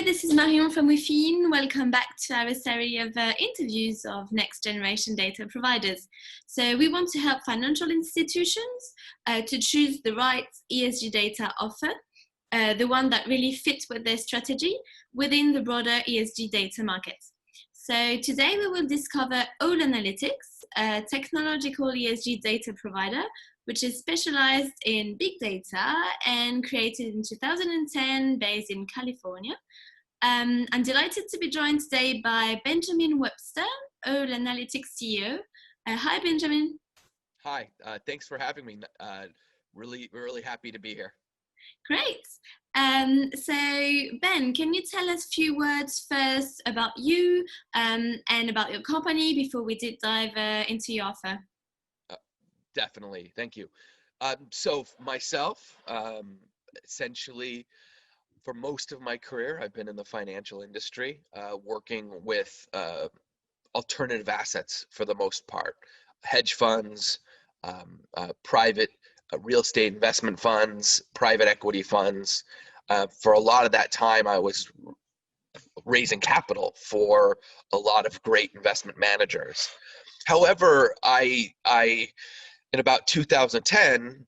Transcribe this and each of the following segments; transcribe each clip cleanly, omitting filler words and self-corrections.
this is Marion from Within. Welcome back to our series of interviews of next generation data providers. So we want to help financial institutions to choose the right ESG data offer, the one that really fits with their strategy within the broader ESG data market. So today we will discover OWL Analytics, a technological ESG data provider, which is specialized in big data and created in 2010 based in California. I'm delighted to be joined today by Benjamin Webster, OWL Analytics CEO. Hi, Benjamin. Hi, thanks for having me. Really happy to be here. Great. So Ben, can you tell us a few words first about you and about your company before we dive into your offer? Definitely, thank you. So myself, essentially, for most of my career, I've been in the financial industry, working with alternative assets for the most part, hedge funds, private real estate investment funds, private equity funds. For a lot of that time, I was raising capital for a lot of great investment managers. However, in about 2010,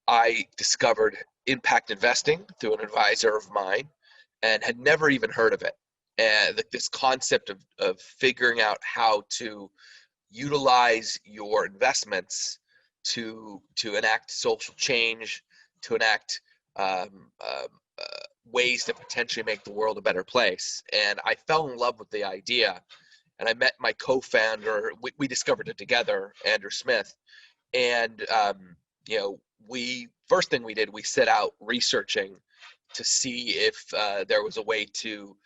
I discovered impact investing through an advisor of mine and had never even heard of it. And this concept of figuring out how to utilize your investments to enact social change, to enact ways to potentially make the world a better place. And I fell in love with the idea. And I met my co-founder. We discovered it together, Andrew Smith. And first thing we did, we set out researching to see if there was a way to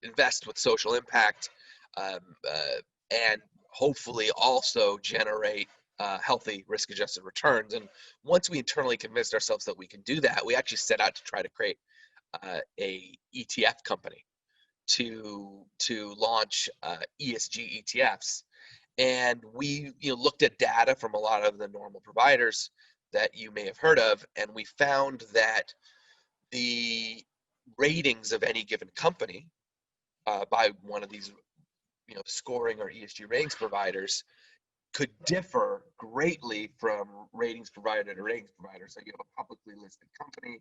invest with social impact and hopefully also generate healthy risk-adjusted returns. And once we internally convinced ourselves that we can do that, we actually set out to try to create a ETF company to launch ESG ETFs. And we looked at data from a lot of the normal providers that you may have heard of, and we found that the ratings of any given company by one of these scoring or ESG ratings providers could differ greatly from ratings provider to ratings provider. So you have a publicly listed company,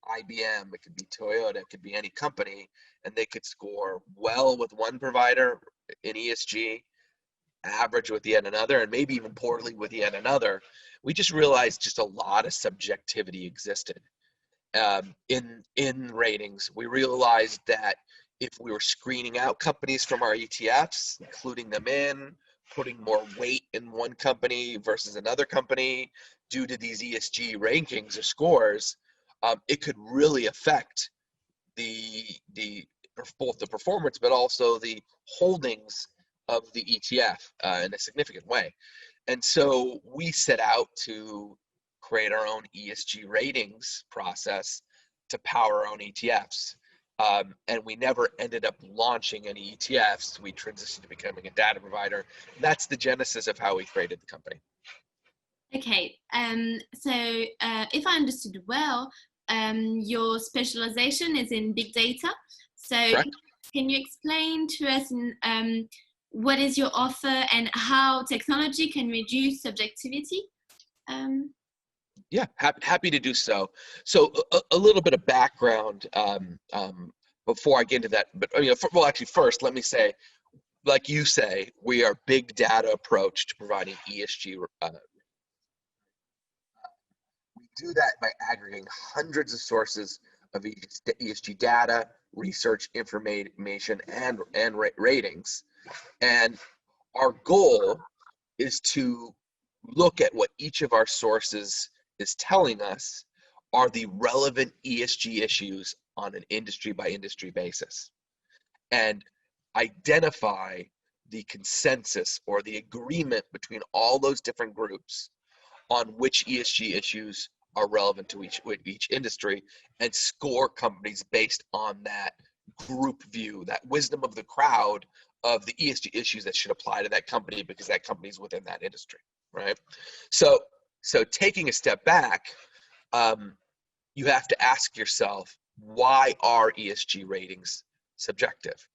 IBM, it could be Toyota, it could be any company, and they could score well with one provider in ESG, average with yet another, and maybe even poorly with yet another. We just realized just a lot of subjectivity existed in ratings. We realized that if we were screening out companies from our ETFs, including them in, putting more weight in one company versus another company due to these ESG rankings or scores, it could really affect both the performance but also the holdings of the ETF in a significant way. And so we set out to create our own ESG ratings process to power our own ETFs. And we never ended up launching any ETFs. We transitioned to becoming a data provider. That's the genesis of how we created the company. Okay, so if I understood well, your specialization is in big data. So Correct. Can you explain to us what is your offer and how technology can reduce subjectivity? Yeah, happy to do so. So a little bit of background before I get into that. But actually, first, let me say, like you say, we are big data approach to providing ESG. We do that by aggregating hundreds of sources of ESG data, research information, and ratings. And our goal is to look at what each of our sources is telling us are the relevant ESG issues on an industry by industry basis, and identify the consensus or the agreement between all those different groups on which ESG issues are relevant to each industry, and score companies based on that group view, that wisdom of the crowd of the ESG issues that should apply to that company because that company is within that industry, right? So taking a step back, you have to ask yourself, why are ESG ratings subjective?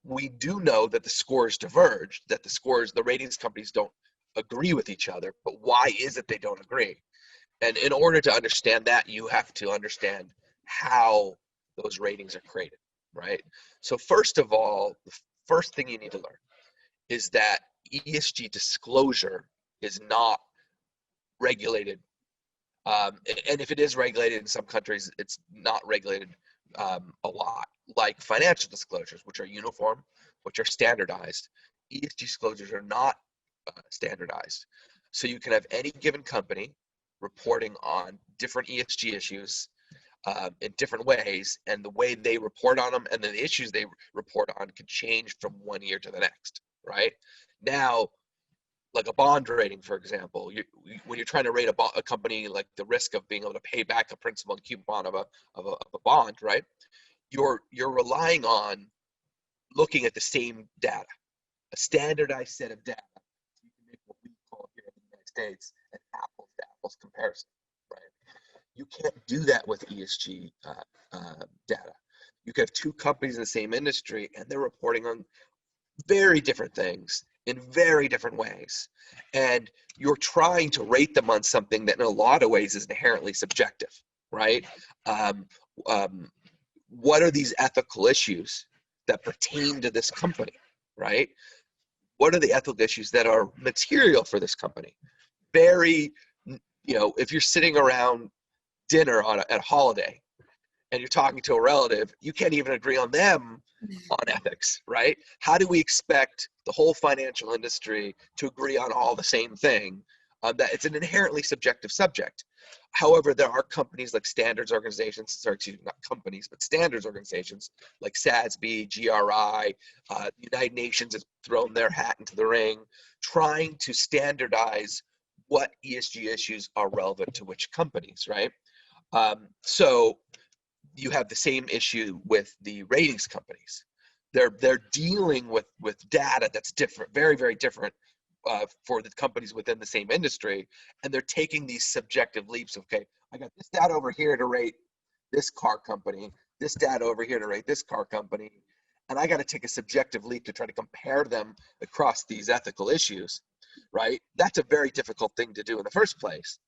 We do know that the scores diverge, that the ratings companies don't agree with each other, but why is it they don't agree? And in order to understand that, you have to understand how those ratings are created, right? So first of all, the first thing you need to learn is that ESG disclosure is not regulated. And if it is regulated in some countries, it's not regulated a lot, like financial disclosures, which are uniform, which are standardized. ESG disclosures are not standardized. So you can have any given company reporting on different ESG issues in different ways, and the way they report on them and then the issues they report on can change from one year to the next, right? Now, like a bond rating, for example, when you're trying to rate a company, like the risk of being able to pay back a principal and coupon of a bond, right? You're relying on looking at the same data, a standardized set of data. You can make what we call here in the United States an apples to apples comparison, right? You can't do that with ESG data. You can have two companies in the same industry and they're reporting on very different things in very different ways. And you're trying to rate them on something that in a lot of ways is inherently subjective, right? What are these ethical issues that pertain to this company, right? What are the ethical issues that are material for this company? Very, if you're sitting around dinner at a holiday and you're talking to a relative, you can't even agree on them on ethics, right? How do we expect the whole financial industry to agree on all the same thing? That it's an inherently subjective subject. However, there are companies like standards organizations, not companies, but standards organizations like SASB, GRI, United Nations has thrown their hat into the ring, trying to standardize what ESG issues are relevant to which companies, right? So you have the same issue with the ratings companies. They're dealing with data that's different, very, very different for the companies within the same industry, and they're taking these subjective leaps of, okay, I got this data over here to rate this car company, this data over here to rate this car company, and I got to take a subjective leap to try to compare them across these ethical issues, right? That's a very difficult thing to do in the first place.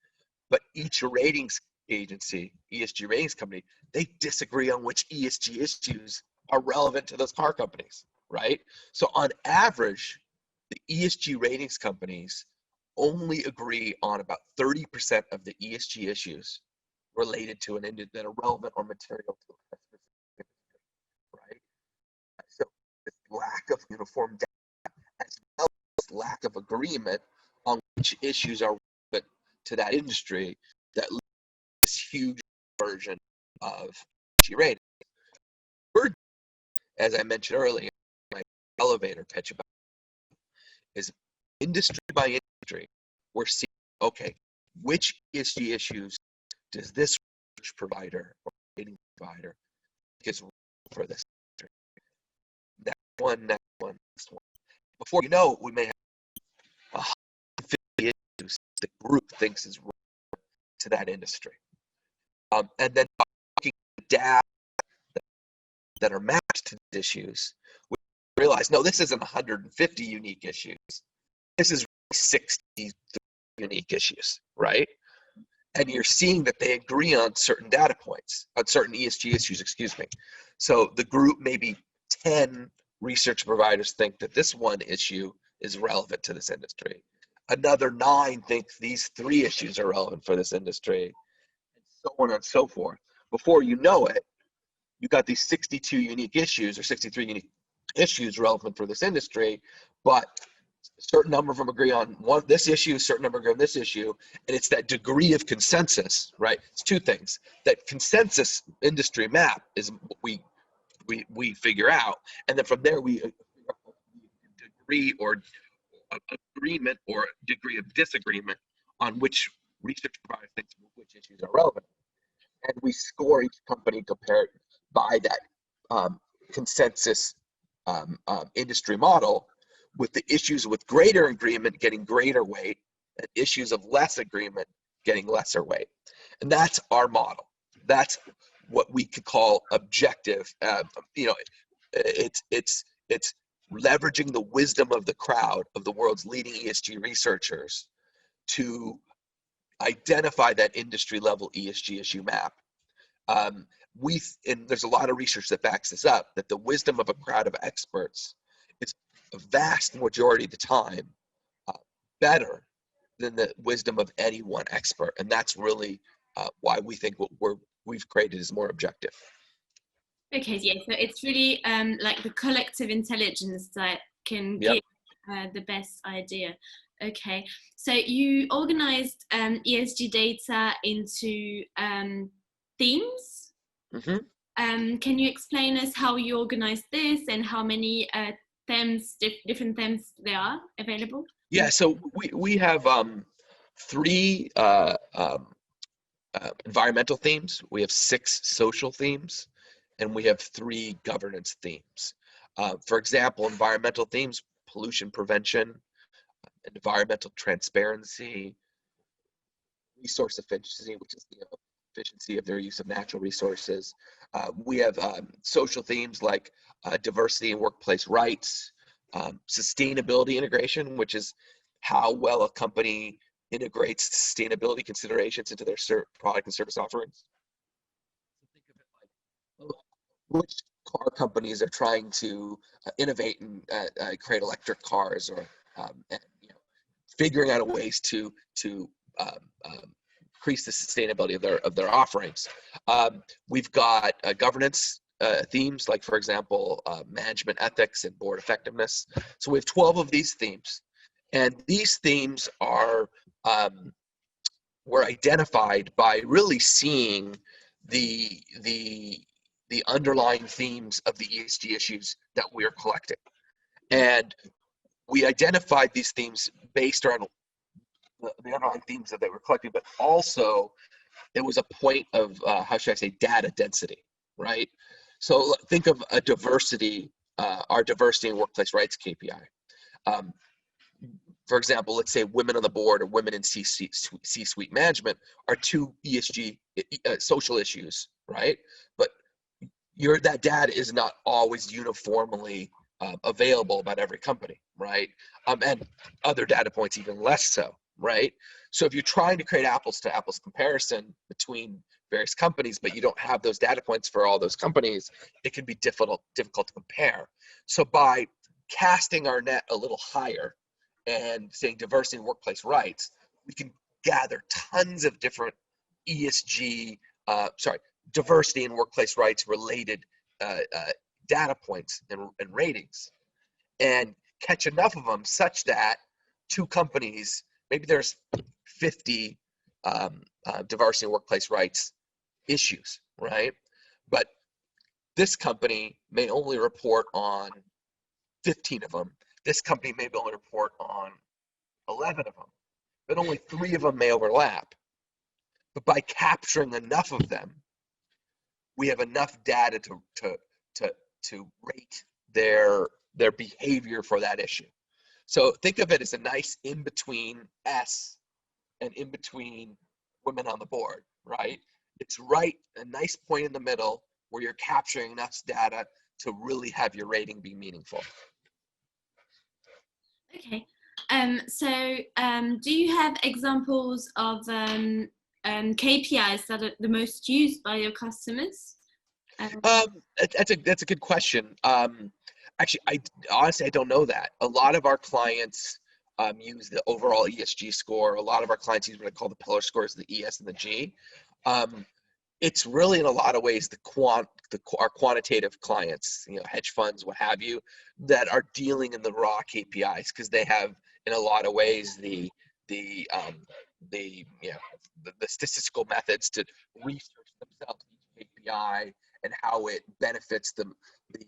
But each ratings agency, ESG ratings company, they disagree on which ESG issues are relevant to those car companies, right? So on average, the ESG ratings companies only agree on about 30% of the ESG issues related to an industry that are relevant or material to a specific industry, right? So this lack of uniform data, as well as lack of agreement on which issues are relevant to that industry, that leads to this huge version of ESG rating. We're, as I mentioned earlier, my elevator pitch about is industry by industry, we're seeing, okay, which ESG issues does this research provider or rating provider think is for this industry? Next one, next one, next one. Before you know it, we may have 150 issues the group thinks is relevant to that industry. And then looking at data that are matched to these issues, we realize, no, this isn't 150 unique issues. This is 60 unique issues, right? And you're seeing that they agree on certain data points, on certain ESG issues, excuse me. So the group, maybe 10 research providers think that this one issue is relevant to this industry. Another 9 think these 3 issues are relevant for this industry, and so on and so forth. Before you know it, you got these 62 unique issues or 63 unique issues relevant for this industry, but a certain number of them agree on this issue, a certain number agree on this issue, and it's that degree of consensus, right? It's 2 things. That consensus industry map is what we figure out, and then from there we degree or agreement or degree of disagreement on which research provider thinks which issues are relevant, and we score each company compared by that consensus industry model, with the issues with greater agreement getting greater weight and issues of less agreement getting lesser weight. And that's our model. That's what we could call objective. It's leveraging the wisdom of the crowd of the world's leading ESG researchers to identify that industry level ESG issue map. And there's a lot of research that backs this up, that the wisdom of a crowd of experts is a vast majority of the time better than the wisdom of any one expert. And that's really why we think what we've created is more objective. Okay, yeah, so it's really like the collective intelligence that can Yep. give the best idea. Okay, so you organized ESG data into themes. Mm-hmm. Can you explain us how you organized this and how many themes, different themes there are available? Yeah, so we have three environmental themes, we have 6 social themes, and we have 3 governance themes. For example, environmental themes: pollution prevention, environmental transparency, resource efficiency, which is the efficiency of their use of natural resources. We have social themes like diversity and workplace rights, sustainability integration, which is how well a company integrates sustainability considerations into their product and service offerings. Think of it like which car companies are trying to innovate and create electric cars, or and, figuring out ways to increase the sustainability of their offerings. We've got governance themes, like, for example, management ethics and board effectiveness. So we have 12 of these themes, and these themes were identified by really seeing the underlying themes of the ESG issues that we are collecting. And we identified these themes based on the underlying themes that they were collecting, but also it was a point of, how should I say, data density, right? So think of a diversity, our diversity and workplace rights KPI. For example, let's say women on the board or women in C-suite management are 2 ESG social issues, right? But that data is not always uniformly available about every company, right? And other data points even less so, right? So if you're trying to create apples to apples comparison between various companies, but you don't have those data points for all those companies, it can be difficult to compare. So by casting our net a little higher and saying diversity and workplace rights, we can gather tons of different diversity and workplace rights related data points and ratings, and catch enough of them such that 2 companies, maybe there's 50 diversity and workplace rights issues, right? But this company may only report on 15 of them. This company may only report on 11 of them, but only 3 of them may overlap. But by capturing enough of them, we have enough data to rate their behavior for that issue. So think of it as a nice in-between S and in-between women on the board, right? It's right, a nice point in the middle where you're capturing enough data to really have your rating be meaningful. Okay. Do you have examples of KPIs that are the most used by your customers? That's a good question. Actually, I don't know that. A lot of our clients use the overall ESG score. A lot of our clients use what I call the pillar scores, the ES and the G. It's really, in a lot of ways, our quantitative clients, hedge funds, what have you, that are dealing in the raw KPIs, because they have, in a lot of ways, the statistical methods to research themselves each KPI and how it benefits them, the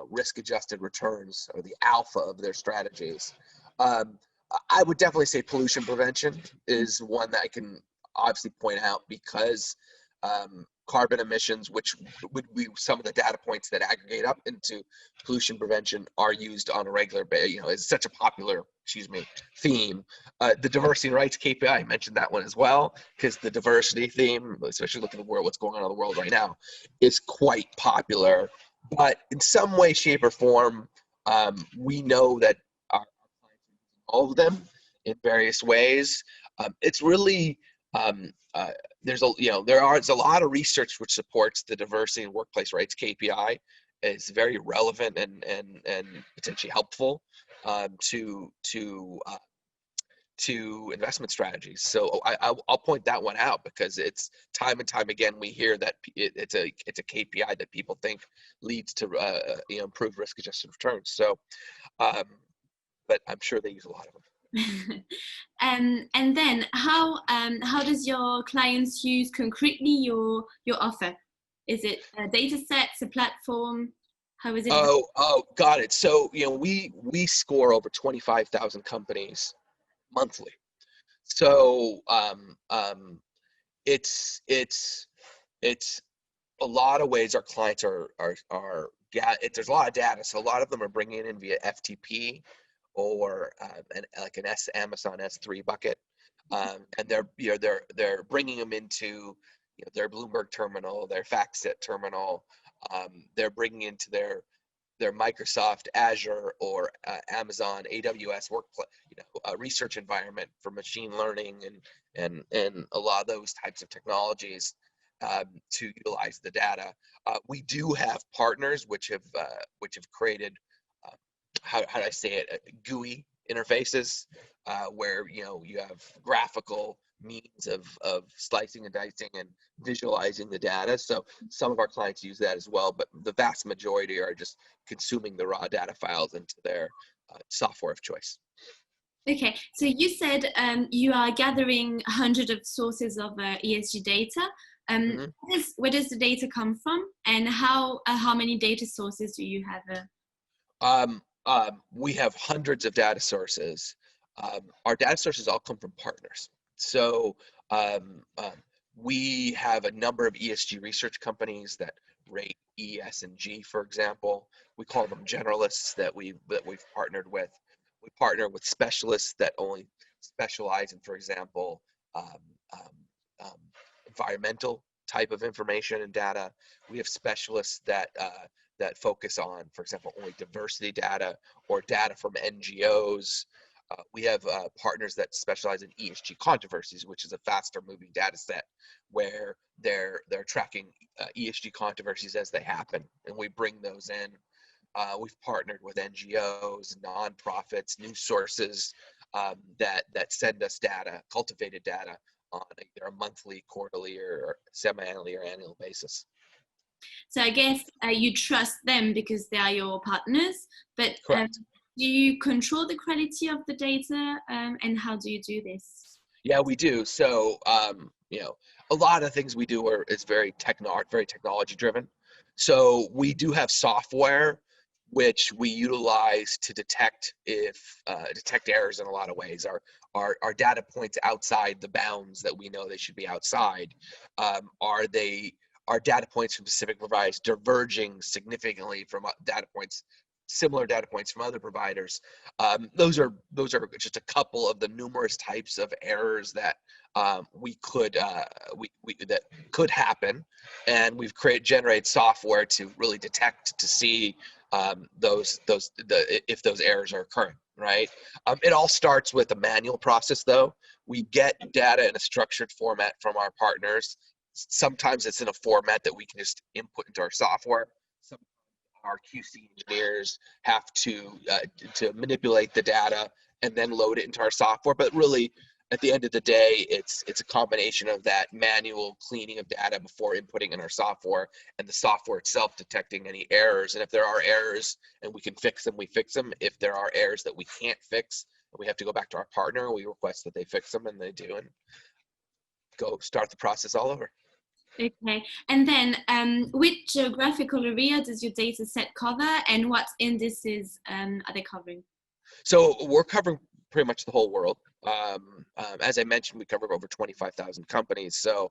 risk-adjusted returns or the alpha of their strategies. I would definitely say pollution prevention is one that I can obviously point out, because carbon emissions, which would be some of the data points that aggregate up into pollution prevention, are used on a regular basis. It's such a popular, theme. The diversity and rights KPI, I mentioned that one as well, because the diversity theme, especially looking at the world, what's going on in the world right now, is quite popular. But in some way, shape, or form, we know that our clients are using all of them in various ways. It's really there's a lot of research which supports the diversity and workplace rights KPI. It's very relevant and potentially helpful to investment strategies. So I'll point that one out, because it's time and time again we hear that it's a KPI that people think leads to improved risk-adjusted returns. So, but I'm sure they use a lot of them. And then how does your clients use concretely your offer? Is it data sets, a platform? How is it? Oh, got it. So we score over 25,000 companies monthly. So it's a lot of ways our clients there's a lot of data. So a lot of them are bringing in via FTP or an Amazon S3 bucket, and they're bringing them into their Bloomberg terminal, their FactSet terminal. They're bringing into their Microsoft Azure or Amazon AWS workplace, research environment for machine learning and a lot of those types of technologies to utilize the data. We do have partners which have created how do I say it, GUI interfaces where you have graphical means of slicing and dicing and visualizing the data. So some of our clients use that as well, but the vast majority are just consuming the raw data files into their software of choice. Okay, so you said you are gathering hundreds of sources of ESG data. Where does the data come from, and how many data sources do you have? We have hundreds of data sources. Our data sources all come from partners. So we have a number of ESG research companies that rate E, S, and G, for example. We call them generalists that we've partnered with. We partner with specialists that only specialize in, for example, environmental type of information and data. We have specialists that focus on, for example, only diversity data or data from NGOs. We have partners that specialize in ESG controversies, which is a faster moving data set where they're tracking ESG controversies as they happen, and we bring those in. We've partnered with NGOs, nonprofits, news sources that send us data, cultivated data, on either a monthly, quarterly, or semi-annually or annual basis. So I guess you trust them because they are your partners, but do you control the quality of the data, and how do you do this? Yeah, we do. So a lot of things we do is very technology driven. So we do have software which we utilize to detect errors in a lot of ways. Our data points outside the bounds that we know they should be outside. Are data points from specific providers diverging significantly from similar data points from other providers? Those are just a couple of the numerous types of errors that that could happen, and we've generated software to really detect, to see if those errors are occurring. Right. It all starts with a manual process, though. We get data in a structured format from our partners. Sometimes it's in a format that we can just input into our software. Sometimes our QC engineers have to manipulate the data and then load it into our software. But really, at the end of the day, it's a combination of that manual cleaning of data before inputting in our software, and the software itself detecting any errors. And if there are errors and we can fix them, we fix them. If there are errors that we can't fix, we have to go back to our partner. We request that they fix them, and they do, and go start the process all over. Okay, and then which geographical area does your data set cover, and what indices are they covering? So we're covering pretty much the whole world. As I mentioned, we cover over 25,000 companies. So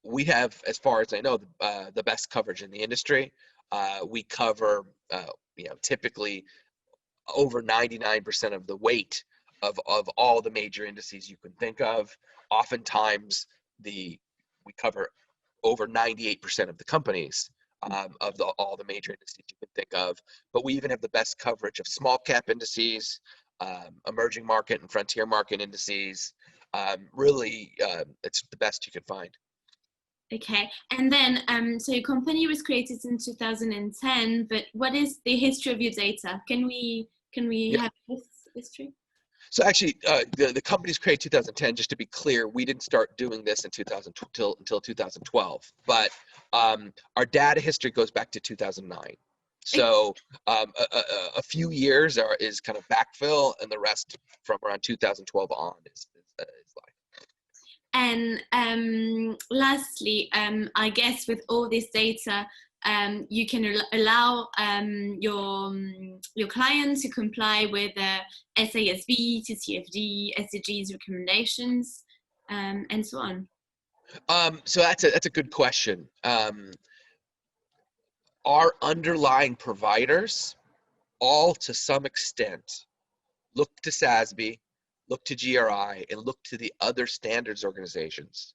we have, as far as I know, the best coverage in the industry. We cover, typically over 99% of the weight of all the major indices you can think of. Oftentimes, we cover over 98% of the companies of all the major indices you can think of. But we even have the best coverage of small cap indices, emerging market and frontier market indices. Really, it's the best you can find. Okay, and then so your company was created in 2010, but what is the history of your data? Can we Yeah. have this history? So actually, the company's created 2010. Just to be clear, we didn't start doing this in 2000 until 2012. But our data history goes back to 2009. So a few years is kind of backfill, and the rest from around 2012 on is live. And lastly, I guess with all this data, you can allow your clients to comply with SASB, TCFD, SDGs recommendations, and so on. So that's a good question. Our underlying providers, all to some extent, look to SASB, look to GRI, and look to the other standards organizations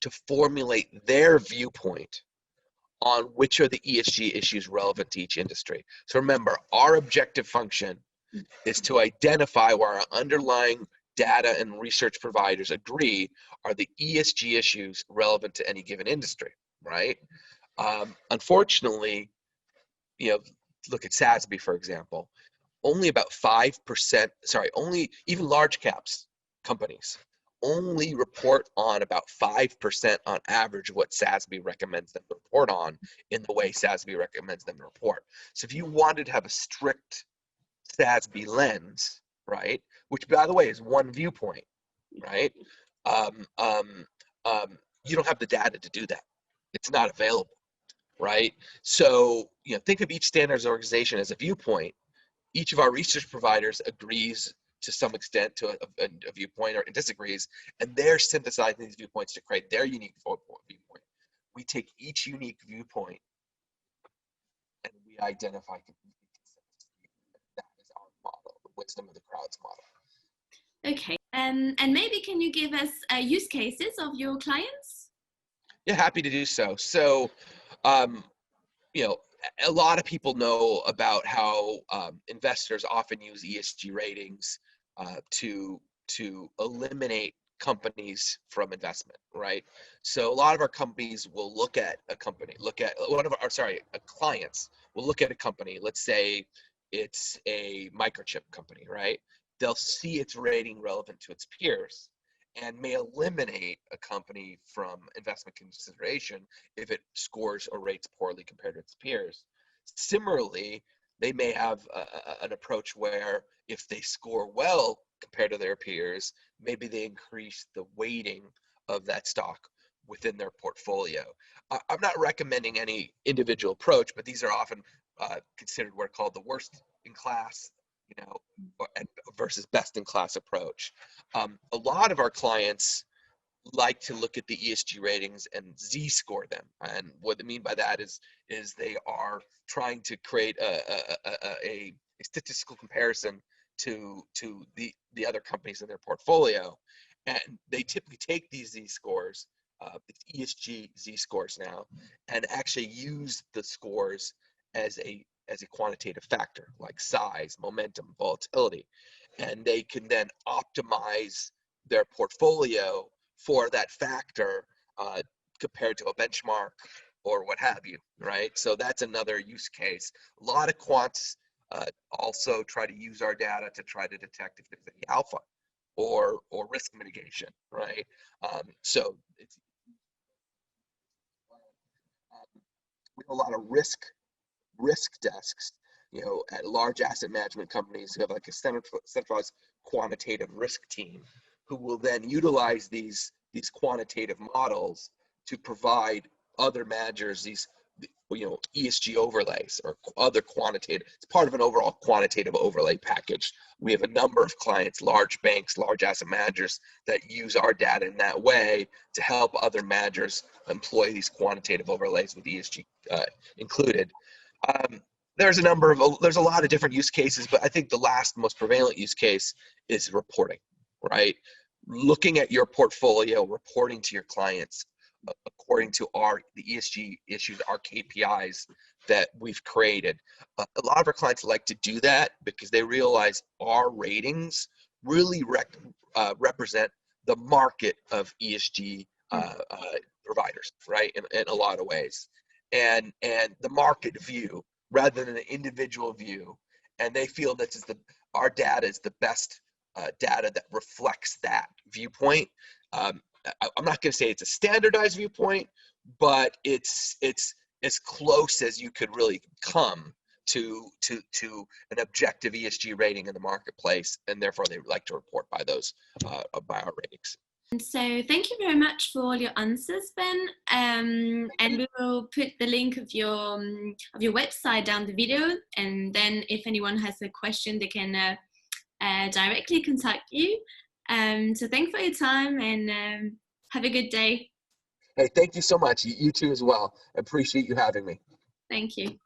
to formulate their viewpoint on which are the ESG issues relevant to each industry. So remember, our objective function is to identify where our underlying data and research providers agree are the ESG issues relevant to any given industry, right? Unfortunately, look at SASB, for example, only about 5%, only even large caps companies only report on about 5% on average of what SASB recommends them to report on in the way SASB recommends them to report. So if you wanted to have a strict SASB lens, right, which by the way is one viewpoint, right, you don't have the data to do that. It's not available, right? So think of each standards organization as a viewpoint. Each of our research providers agrees to some extent to a viewpoint or disagrees, and they're synthesizing these viewpoints to create their unique viewpoint. We take each unique viewpoint and we identify consistency. That is our model, the wisdom of the crowds model. Okay, and maybe can you give us use cases of your clients? Yeah, happy to do so. So, a lot of people know about how investors often use ESG ratings to eliminate companies from investment, right? So a lot of our companies will look at a company, clients will look at a company. Let's say it's a microchip company, right? They'll see its rating relevant to its peers and may eliminate a company from investment consideration if it scores or rates poorly compared to its peers. Similarly, they may have an approach where if they score well compared to their peers, maybe they increase the weighting of that stock within their portfolio. I'm not recommending any individual approach, but these are often considered what are called the worst in class, versus best in class approach. A lot of our clients like to look at the ESG ratings and Z-score them. And what I mean by that is they are trying to create a statistical comparison to the other companies in their portfolio. And they typically take these Z-scores, ESG Z-scores now, and actually use the scores as a quantitative factor like size, momentum, volatility. And they can then optimize their portfolio for that factor compared to a benchmark or what have you, right? So that's another use case. A lot of quants also try to use our data to try to detect if there's any alpha or risk mitigation, right? So it's we have a lot of risk desks, at large asset management companies who have like a centralized quantitative risk team who will then utilize these quantitative models to provide other managers these ESG overlays or other quantitative. It's part of an overall quantitative overlay package. We have a number of clients, large banks, large asset managers, that use our data in that way to help other managers employ these quantitative overlays with ESG included. There's a lot of different use cases, but I think the last most prevalent use case is reporting, right? Looking at your portfolio, reporting to your clients according to the ESG issues, our KPIs that we've created. A lot of our clients like to do that because they realize our ratings really represent the market of ESG providers, right? In a lot of ways, and the market view rather than an individual view, and they feel that our data is the best data that reflects that viewpoint. I'm not going to say it's a standardized viewpoint, but it's as close as you could really come to an objective ESG rating in the marketplace, and therefore they like to report by our ratings. And so thank you very much for all your answers, Ben. And we will put the link of your website down the video, and then if anyone has a question, they can directly contact you. So thanks for your time, and have a good day. Hey, thank you so much. You too as well. I appreciate you having me. Thank you.